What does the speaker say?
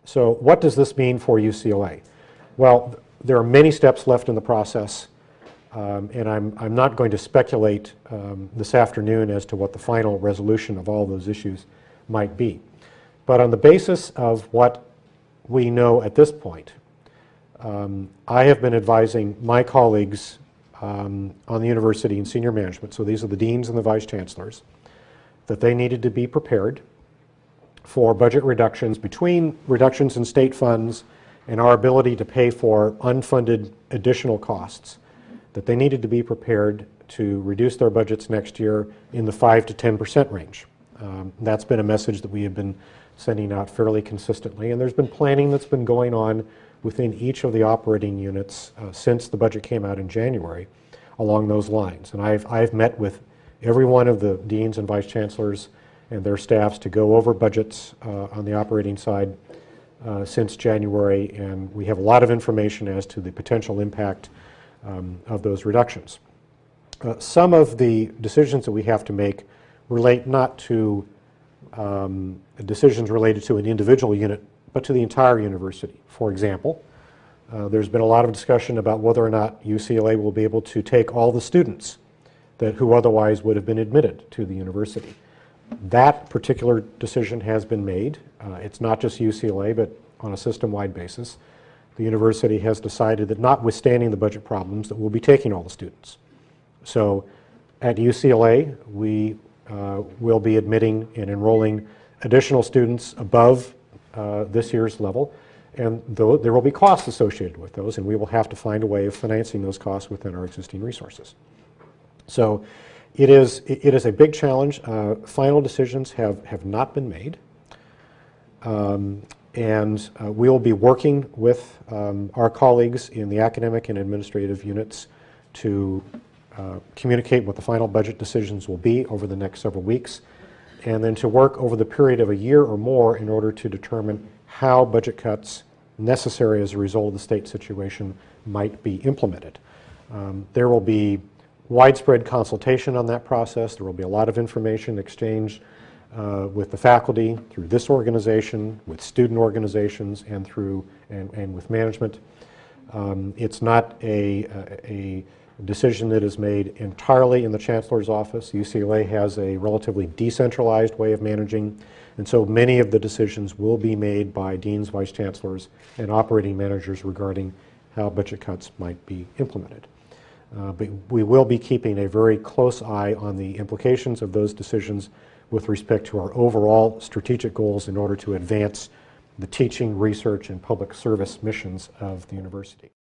So what does this mean for UCLA? Well, there are many steps left in the process, and I'm not going to speculate this afternoon as to what the final resolution of all those issues might be. But on the basis of what we know at this point, I have been advising my colleagues on the university in senior management, so these are the deans and the vice chancellors, that they needed to be prepared for budget reductions between reductions in state funds and our ability to pay for unfunded additional costs, that they needed to be prepared to reduce their budgets next year in the 5 to 10% range. That's been a message that we have been sending out fairly consistently, and there's been planning that's been going on within each of the operating units since the budget came out in January along those lines. And I've met with every one of the deans and vice chancellors and their staffs to go over budgets on the operating side since January, and we have a lot of information as to the potential impact of those reductions. Some of the decisions that we have to make relate not to decisions related to an individual unit, but to the entire university. For example, there's been a lot of discussion about whether or not UCLA will be able to take all the students who otherwise would have been admitted to the university. That particular decision has been made. It's not just UCLA, but on a system-wide basis. The university has decided that, notwithstanding the budget problems, that we'll be taking all the students. So at UCLA, we will be admitting and enrolling additional students above this year's level, and there will be costs associated with those, and we will have to find a way of financing those costs within our existing resources. So it is a big challenge. Final decisions have not been made, and we will be working with our colleagues in the academic and administrative units to communicate what the final budget decisions will be over the next several weeks, and then to work over the period of a year or more in order to determine how budget cuts necessary as a result of the state situation might be implemented. There will be widespread consultation on that process. There will be a lot of information exchanged with the faculty, through this organization, with student organizations, and with management. It's not a decision that is made entirely in the Chancellor's office. UCLA has a relatively decentralized way of managing, and so many of the decisions will be made by deans, vice chancellors, and operating managers regarding how budget cuts might be implemented. But we will be keeping a very close eye on the implications of those decisions with respect to our overall strategic goals in order to advance the teaching, research, and public service missions of the university.